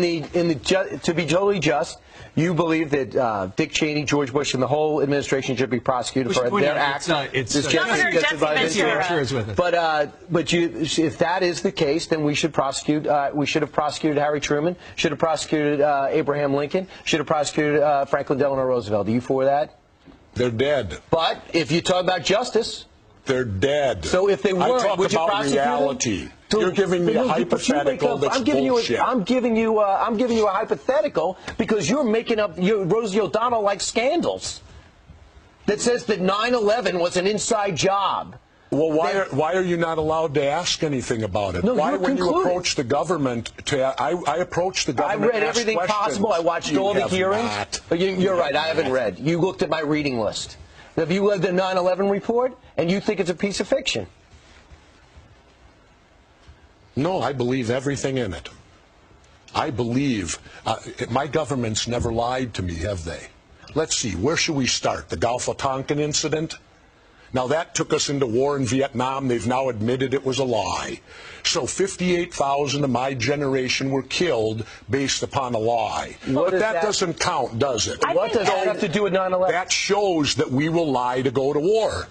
To be totally just, you believe that Dick Cheney, George Bush, and the whole administration should be prosecuted for their acts. Governor Jesse Ventura is with it. But if that is the case, then we should prosecute. We should have prosecuted Harry Truman. Should have prosecuted Abraham Lincoln. Should have prosecuted Franklin Delano Roosevelt. Are you for that? They're dead. But if you talk about justice, they're dead. So if they weren't, would you prosecute reality. You're giving me a hypothetical that's bullshit. I'm giving you a hypothetical because you're making up Rosie O'Donnell-like scandals that says that 9/11 was an inside job. Well, why are you not allowed to ask anything about it? No, why, when you approach the government, I approach the government. I read everything possible. I watched all the hearings. You're right. I haven't read. You looked at my reading list. Have you read the 9/11 report and you think it's a piece of fiction? No, I believe everything in it. I believe my government's never lied to me, have they? Let's see, where should we start? The Gulf of Tonkin incident? Now that took us into war in Vietnam. They've now admitted it was a lie. So 58,000 of my generation were killed based upon a lie. But that doesn't count, does it? What does that have to do with 9/11? That shows that we will lie to go to war.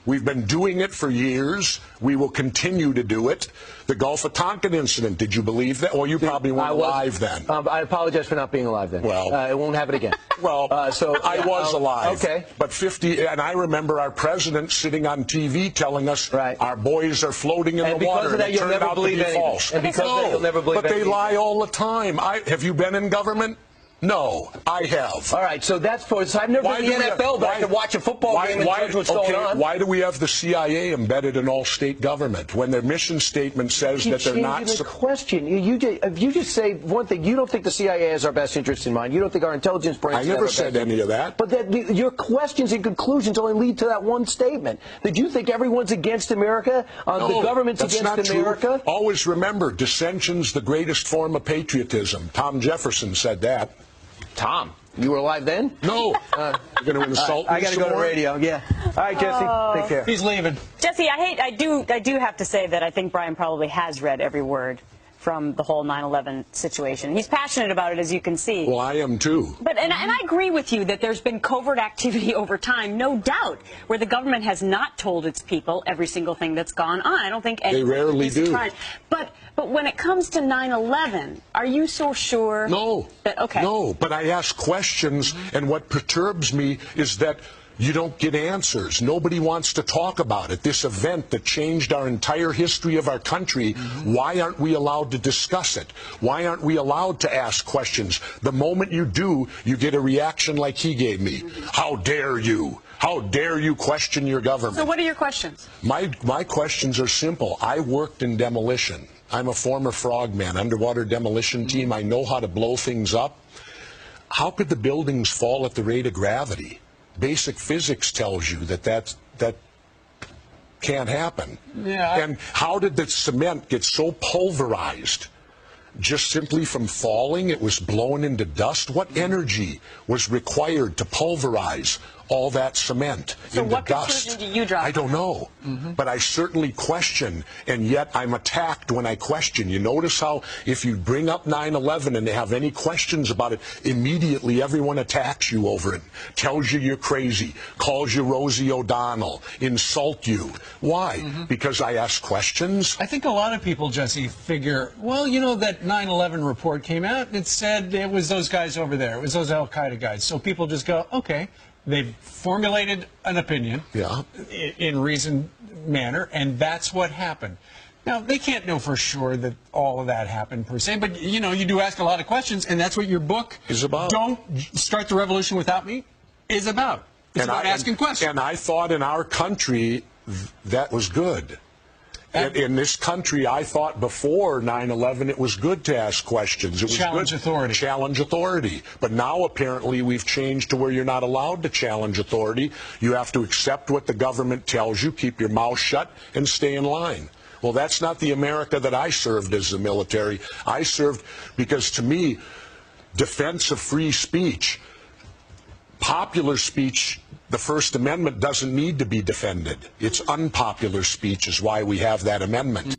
We've been doing it for years. We will continue to do it. The Gulf of Tonkin incident, did you believe that? Well, you probably weren't alive then. I apologize for not being alive then. Well, it won't happen again. Well, so I was alive. Okay. But and I remember our president sitting on TV telling us our boys are floating in the water. And because of that, you'll never believe anything. And because of that, you'll never believe anything. But they lie all the time. Have you been in government? No, I have. All right, so that's for. So I've never been in the NFL, but I could watch a football game and judge what's going on. Why do we have the CIA embedded in all state government when their mission statement says that they're not? The question. If you just say one thing, you don't think the CIA has our best interest in mind. You don't think our intelligence branch. I never said any of that. But your questions and conclusions only lead to that one statement. That you think everyone's against America, the government's against America. True. Always remember, dissension's the greatest form of patriotism. Tom Jefferson said that. Tom, you were alive then? No. You're going to insult me. I got to go to radio. Yeah. All right, Jesse. Take care. He's leaving. Jesse, I do have to say that I think Brian probably has read every word from the whole 9/11 situation. He's passionate about it, as you can see. Well, I am too. But and I agree with you that there's been covert activity over time, no doubt, where the government has not told its people every single thing that's gone on. I don't think they rarely do. But when it comes to 9/11, are you so sure? No. No, but I ask questions, and what perturbs me is that you don't get answers. Nobody wants to talk about it. This event that changed our entire history of our country, why aren't we allowed to discuss it? Why aren't we allowed to ask questions? The moment you do, you get a reaction like he gave me. How dare you? How dare you question your government? So what are your questions? My questions are simple. I worked in demolition. I'm a former frogman, underwater demolition team. I know how to blow things up. How could the buildings fall at the rate of gravity? Basic physics tells you that can't happen. Yeah. And how did the cement get so pulverized? Just simply from falling, it was blown into dust. What energy was required to pulverize all that cement into dust? So what conclusion do you draw? I don't know. But I certainly question, and yet I'm attacked when I question. You notice how if you bring up 9/11 and they have any questions about it, immediately everyone attacks you over it, tells you you're crazy, calls you Rosie O'Donnell, insult you. Why? Because I ask questions? I think a lot of people, Jesse, figure, well, you know, that 9/11 report came out, it said it was those guys over there, it was those Al-Qaeda guys. So people just go, okay. They've formulated an opinion in reasoned manner, and that's what happened. Now, they can't know for sure that all of that happened per se, but, you know, you do ask a lot of questions, and that's what your book is about. Don't Start the Revolution Without Me is about. It's about asking questions. And I thought in our country that was good. In this country, I thought before 9/11 it was good to ask questions. It was challenge authority. Challenge authority. But now apparently we've changed to where you're not allowed to challenge authority. You have to accept what the government tells you, keep your mouth shut, and stay in line. Well, that's not the America that I served as the military. I served because, to me, defense of free speech, popular speech, the First Amendment doesn't need to be defended. It's unpopular speech is why we have that amendment.